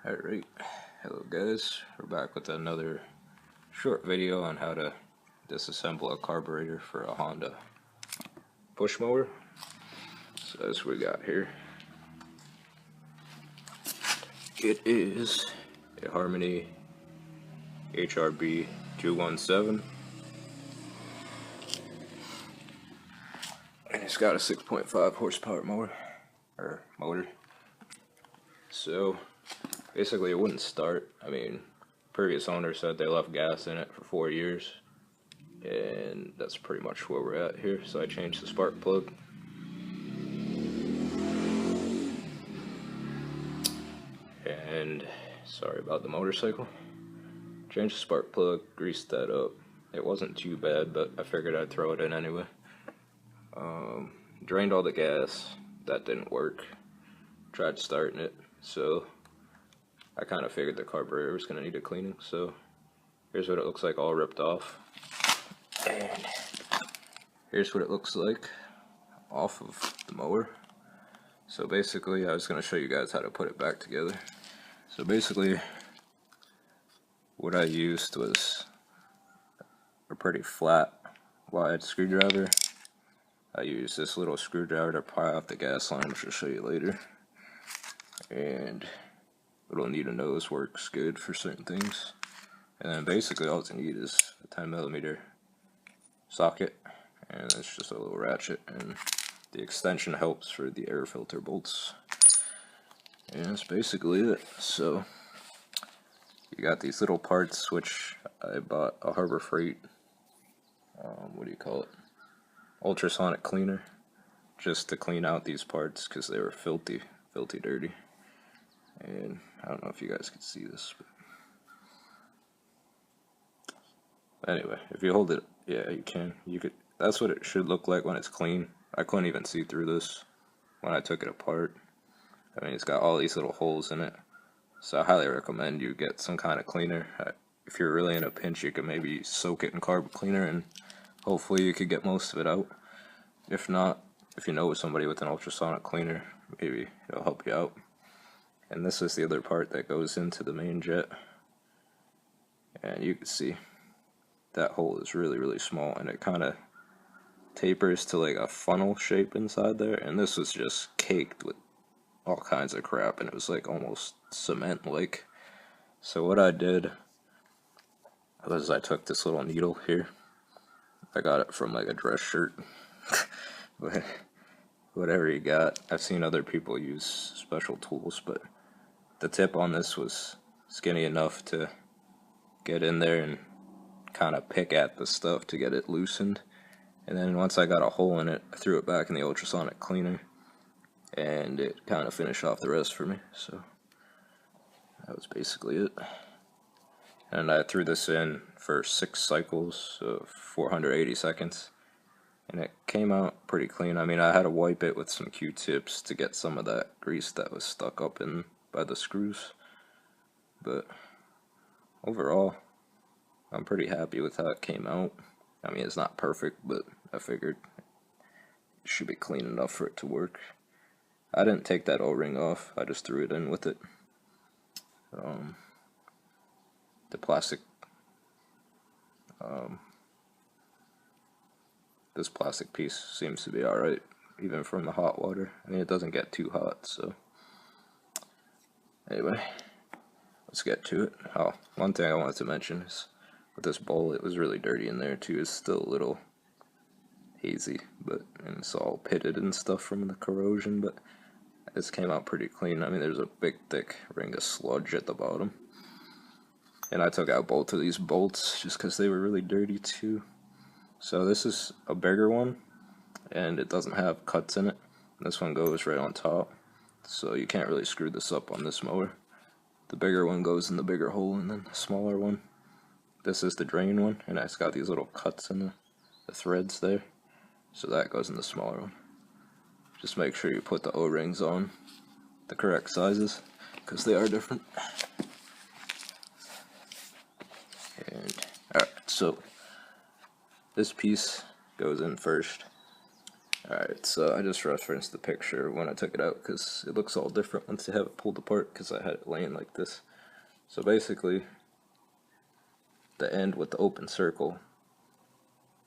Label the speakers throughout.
Speaker 1: Alright, hello guys, we're back with another short video on how to disassemble a carburetor for a Honda push mower. So that's what we got here. It is a Harmony HRB 217 and it's got a 6.5 horsepower motor. So basically it wouldn't start. I mean, previous owner said they left gas in it for 4 years, and that's pretty much where we're at here. So I changed the spark plug, and sorry about the motorcycle. Changed the spark plug, greased that up. It wasn't too bad, but I figured I'd throw it in anyway. Drained all the gas. That didn't work. Tried starting it, so I kind of figured the carburetor was going to need a cleaning. So here's what it looks like all ripped off, and here's what it looks like off of the mower. So basically I was going to show you guys how to put it back together. So basically what I used was a pretty flat wide screwdriver. I used this little screwdriver to pry off the gas line, which I'll show you later. And little needle nose works good for certain things. And then basically all you need is a 10mm socket, and it's just a little ratchet, and the extension helps for the air filter bolts. And that's basically it. So you got these little parts, which I bought a Harbor Freight, what do you call it, ultrasonic cleaner, just to clean out these parts because they were filthy dirty. And I don't know if you guys can see this, but anyway, if you hold it, yeah, you can. You could. That's what it should look like when it's clean. I couldn't even see through this when I took it apart. I mean, it's got all these little holes in it, so I highly recommend you get some kind of cleaner. If you're really in a pinch, you can maybe soak it in carb cleaner, and hopefully you could get most of it out. If not, if you know somebody with an ultrasonic cleaner, maybe it'll help you out. And this is the other part that goes into the main jet, and you can see that hole is really small, and it kind of tapers to like a funnel shape inside there, and this was just caked with all kinds of crap, and it was like almost cement like. So what I did was I took this little needle here. I got it from like a dress shirt but whatever you got. I've seen other people use special tools, but the tip on this was skinny enough to get in there and kind of pick at the stuff to get it loosened. And then once I got a hole in it, I threw it back in the ultrasonic cleaner, and it kind of finished off the rest for me. So that was basically it. And I threw this in for 6 cycles of 480 seconds, and it came out pretty clean. I mean, I had to wipe it with some Q-tips to get some of that grease that was stuck up in by the screws, but overall I'm pretty happy with how it came out. I mean, it's not perfect, but I figured it should be clean enough for it to work. I didn't take that O-ring off, I just threw it in with it. The plastic, this plastic piece seems to be alright, even from the hot water. I mean, it doesn't get too hot, so anyway, let's get to it. Oh, one thing I wanted to mention is with this bowl, it was really dirty in there too. It's still a little hazy, and it's all pitted and stuff from the corrosion, but this came out pretty clean. I mean, there's a big thick ring of sludge at the bottom, and I took out both of these bolts just because they were really dirty too. So this is a bigger one, and it doesn't have cuts in it. This one goes right on top, so you can't really screw this up on this mower. The bigger one goes in the bigger hole, and then the smaller one, this is the drain one, and it's got these little cuts in the threads there, so that goes in the smaller one. Just make sure you put the O-rings on the correct sizes, because they are different. And alright, so this piece goes in first, Alright, so I just referenced the picture when I took it out because it looks all different once you have it pulled apart because I had it laying like this. So basically, the end with the open circle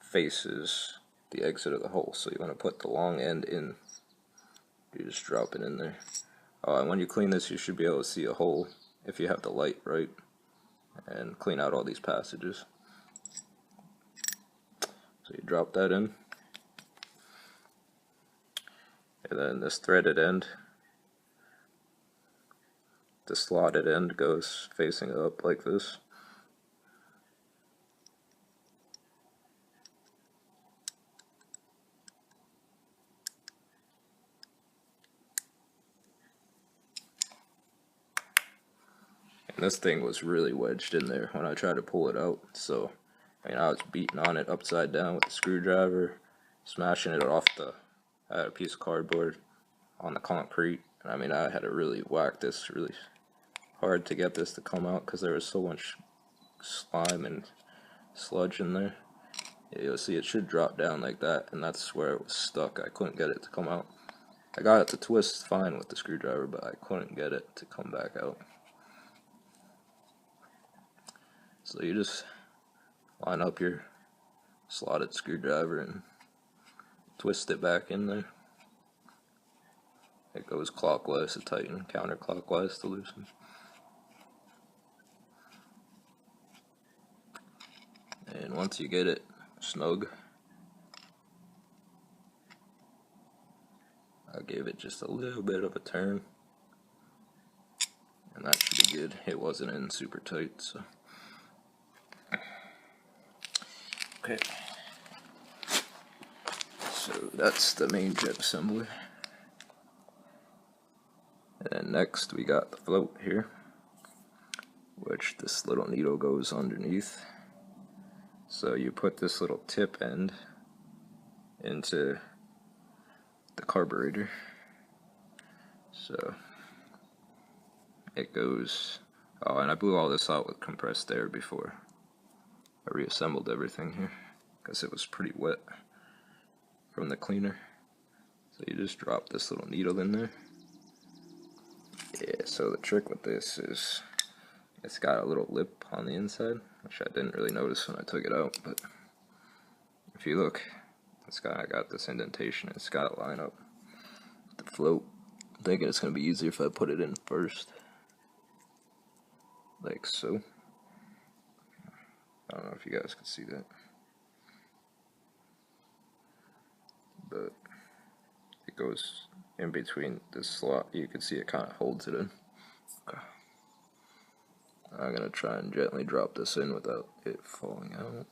Speaker 1: faces the exit of the hole. So you want to put the long end in. You just drop it in there. And when you clean this, you should be able to see a hole if you have the light right, and clean out all these passages. So you drop that in, and then this threaded end, the slotted end goes facing up like this. And this thing was really wedged in there when I tried to pull it out, so I mean I was beating on it upside down with the screwdriver, smashing it off I had a piece of cardboard on the concrete, and I mean I had to really whack this really hard to get this to come out because there was so much slime and sludge in there. Yeah, you'll see it should drop down like that, and that's where it was stuck. I couldn't get it to come out. I got it to twist fine with the screwdriver, but I couldn't get it to come back out. So you just line up your slotted screwdriver and twist it back in there. It goes clockwise to tighten, counterclockwise to loosen. And once you get it snug, I gave it just a little bit of a turn, and that should be good. It wasn't in super tight, so. Okay. So that's the main jet assembly. And then next we got the float here, which this little needle goes underneath. So you put this little tip end into the carburetor. So it goes, and I blew all this out with compressed air before I reassembled everything here because it was pretty wet from the cleaner. So you just drop this little needle in there. Yeah, so the trick with this is it's got a little lip on the inside, which I didn't really notice when I took it out, but if you look, I got this indentation. It's got to line up with the float. I'm thinking it's going to be easier if I put it in first, like so. I don't know if you guys can see that, but it goes in between this slot. You can see it kind of holds it in. Okay. I'm going to try and gently drop this in without it falling out.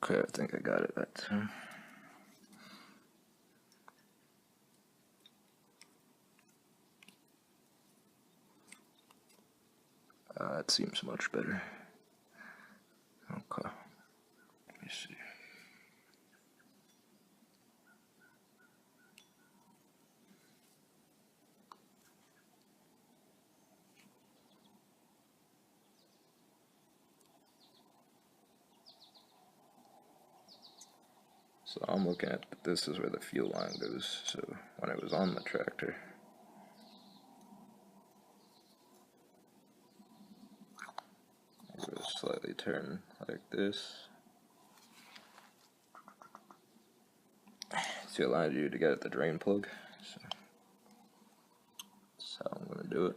Speaker 1: Okay, I think I got it that time. It seems much better. Okay, let me see. So I'm looking at this is where the fuel line goes. So when it was on the tractor, it was slightly turned like this. So it allowed you to get at the drain plug. So that's how I'm going to do it.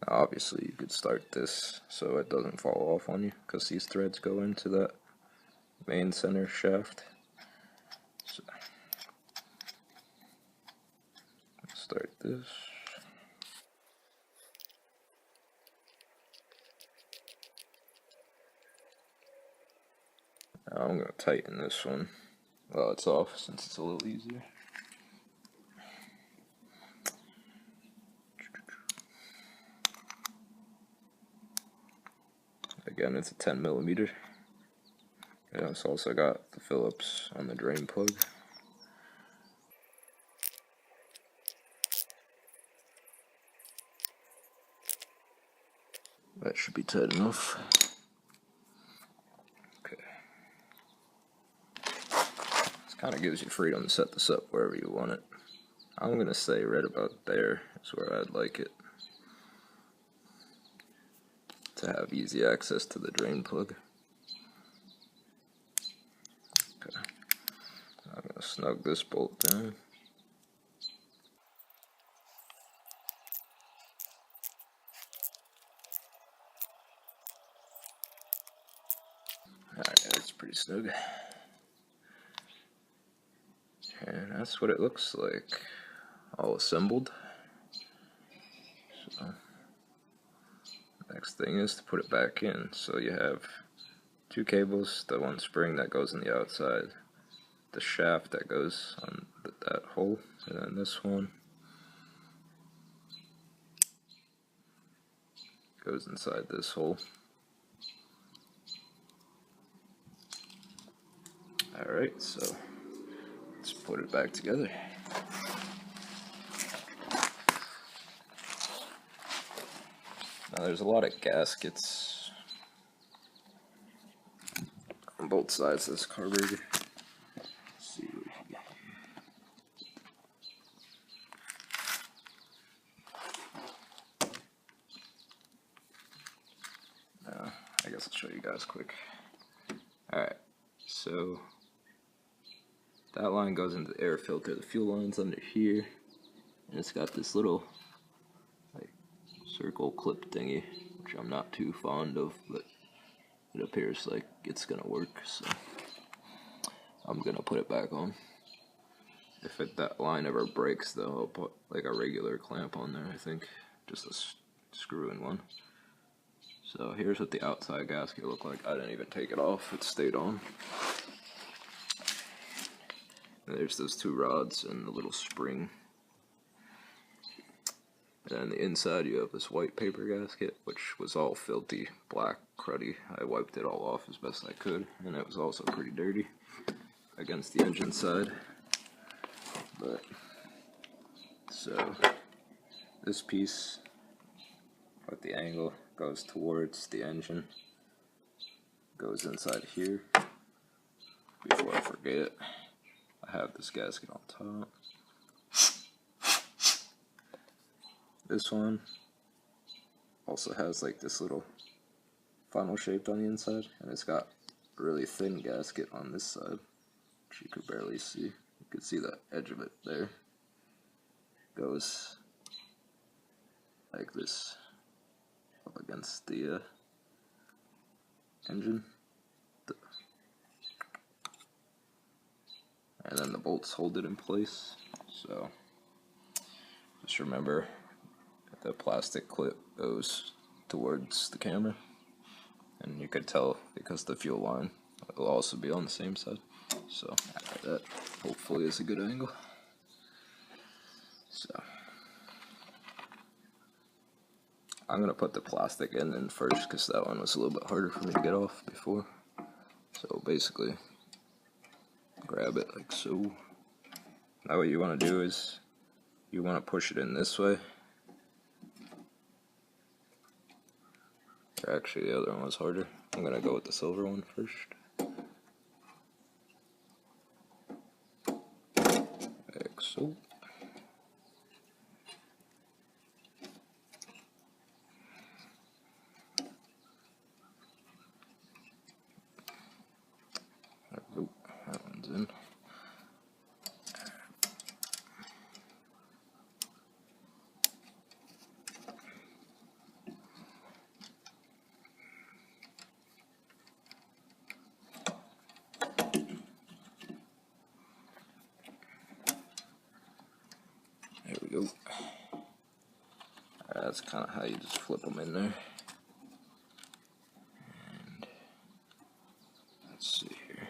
Speaker 1: Now obviously you could start this so it doesn't fall off on you, because these threads go into that main center shaft. So let's start this. Now I'm going to tighten this one while it's off, since it's a little easier. Again, it's a 10mm. And it's also got the Phillips on the drain plug. That should be tight enough. Okay. This kind of gives you freedom to set this up wherever you want it. I'm going to say right about there is where I'd like it, to have easy access to the drain plug. Okay. I'm going to snug this bolt down. Alright, that's pretty snug. And that's what it looks like, all assembled. So, next thing is to put it back in. So you have two cables, the one spring that goes on the outside, the shaft that goes on that hole, and then this one goes inside this hole. Alright, so let's put it back together. Now there's a lot of gaskets on both sides of this carburetor. Let's see what we can get. I guess I'll show you guys quick. Alright, so that line goes into the air filter. The fuel line's under here, and it's got this little like circle clip thingy, which I'm not too fond of, but it appears like it's gonna work, so I'm gonna put it back on. If that line ever breaks though, I'll put like a regular clamp on there, I think, just a screw-in one. So here's what the outside gasket looked like. I didn't even take it off, it stayed on. And there's those two rods and the little spring. And on the inside you have this white paper gasket, which was all filthy, black, cruddy. I wiped it all off as best I could, and it was also pretty dirty against the engine side. But, so, this piece with the angle goes towards the engine, goes inside here. Before I forget, I have this gasket on top. This one also has like this little funnel shaped on the inside, and it's got a really thin gasket on this side, which you could barely see. You could see the edge of it there. Goes like this up against the engine. And then the bolts hold it in place. So just remember, the plastic clip goes towards the camera, and you could tell because the fuel line will also be on the same side. So that hopefully is a good angle. So I'm gonna put the plastic in first because that one was a little bit harder for me to get off before. So basically, grab it like so. Now what you want to do is you want to push it in this way. Or actually, the other one was harder. I'm gonna go with the silver one first. Like so. Oh, that one's in. There we go. That's kind of how you just flip them in there. And let's see here.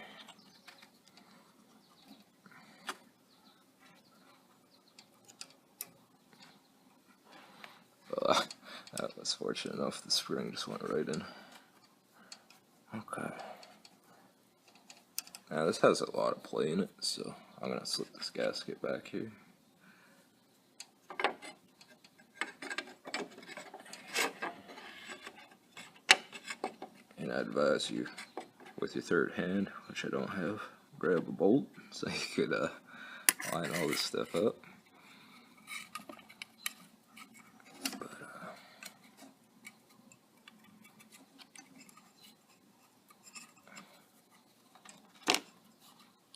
Speaker 1: That was fortunate enough, the spring just went right in. Okay. Now this has a lot of play in it, so I'm going to slip this gasket back here. And I advise you, with your third hand, which I don't have, grab a bolt so you could line all this stuff up.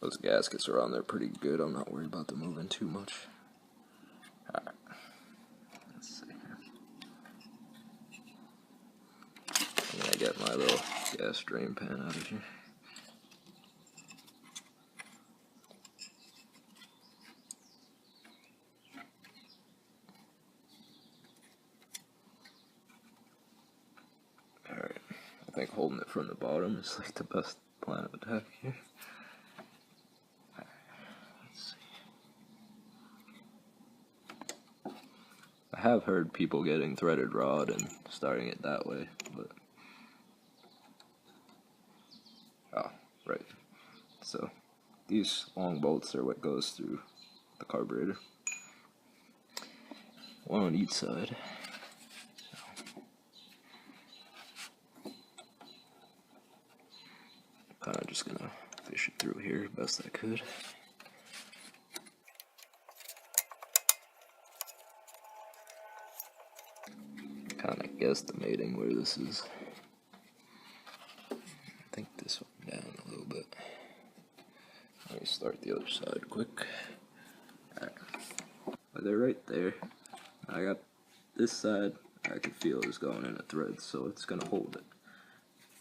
Speaker 1: Those gaskets are on there pretty good. I'm not worried about them moving too much. Alright. Let's see here. I'm gonna get my little gas drain pan out of here. Alright. I think holding it from the bottom is like the best plan of attack here. I have heard people getting threaded rod and starting it that way, but oh, right. So these long bolts are what goes through the carburetor. One on each side. Kind of just gonna fish it through here best I could. Kind of guesstimating where this is. I think this one down a little bit. Let me start the other side quick. Alright. But they're right there. I got this side, I can feel is going in a thread, so it's gonna hold it.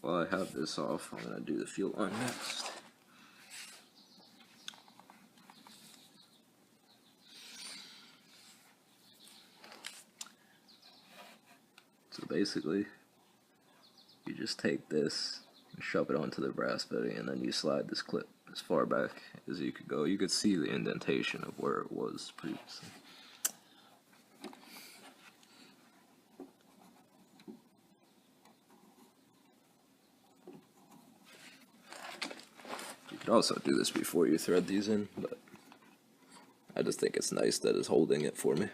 Speaker 1: While I have this off, I'm gonna do the fuel line next. So basically, you just take this and shove it onto the brass bedding, and then you slide this clip as far back as you could go. You could see the indentation of where it was previously. You could also do this before you thread these in, but I just think it's nice that it's holding it for me.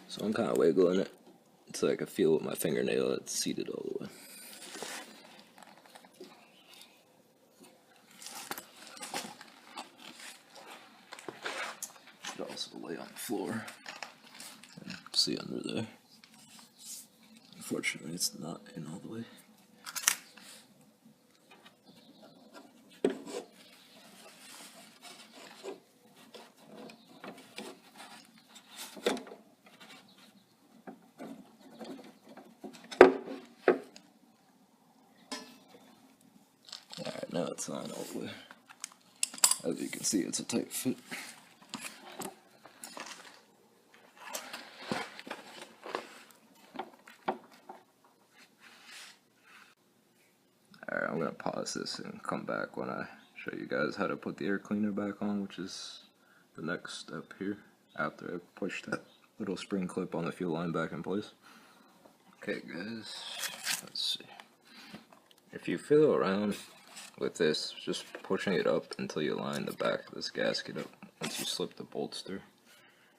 Speaker 1: So I'm kind of wiggling it so I can feel with my fingernail it's seated all the way. Should also lay on the floor and see under there. Unfortunately, it's not in all the way. Alright, now it's on all the way. As you can see, it's a tight fit. Alright, I'm going to pause this and come back when I show you guys how to put the air cleaner back on, which is the next step here, after I push that little spring clip on the fuel line back in place. Okay guys, let's see. If you feel around with this, just pushing it up until you line the back of this gasket up once you slip the bolts through.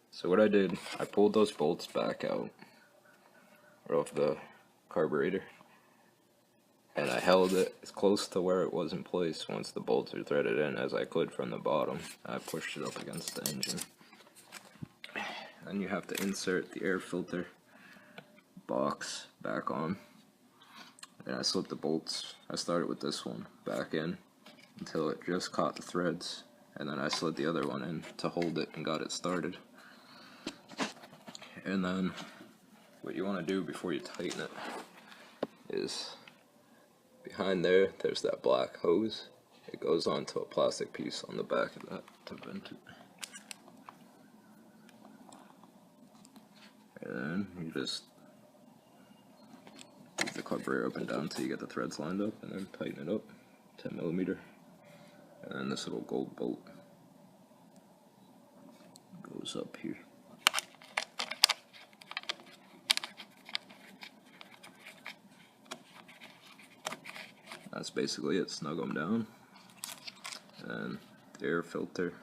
Speaker 1: So what I did, I pulled those bolts back out of the carburetor, and I held it as close to where it was in place once the bolts are threaded in as I could from the bottom. I pushed it up against the engine. Then you have to insert the air filter box back on. And I slipped the bolts. I started with this one back in until it just caught the threads, and then I slid the other one in to hold it and got it started. And then what you want to do before you tighten it is behind there, there's that black hose. It goes onto a plastic piece on the back of that to vent it. And then you just move the carburetor up and down until you get the threads lined up, and then tighten it up, 10mm. And then this little gold bolt goes up here. That's basically it. Snug them down. And the air filter,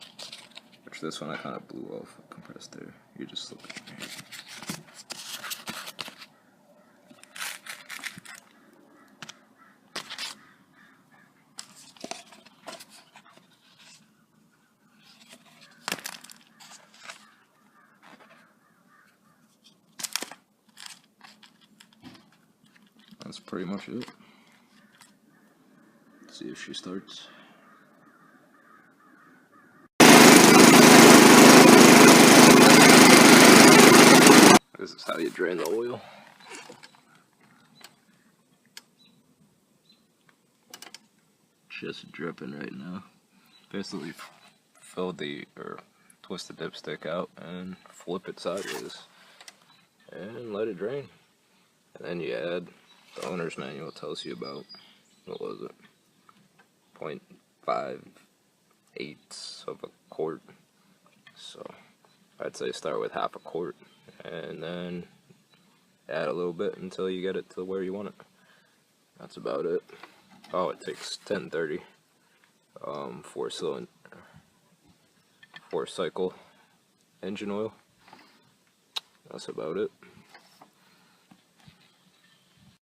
Speaker 1: which this one I kind of blew off, compressed air. You just look at me. That's pretty much it. Let's see if she starts. This is how you drain the oil. Just dripping right now. Basically fill or twist the dipstick out and flip it sideways and let it drain. And then you add, the owner's manual tells you about, what was it, 0.58 of a quart. So I'd say start with half a quart and then add a little bit until you get it to where you want it. That's about it. Oh, it takes 1030, 4 cycle engine oil. That's about it.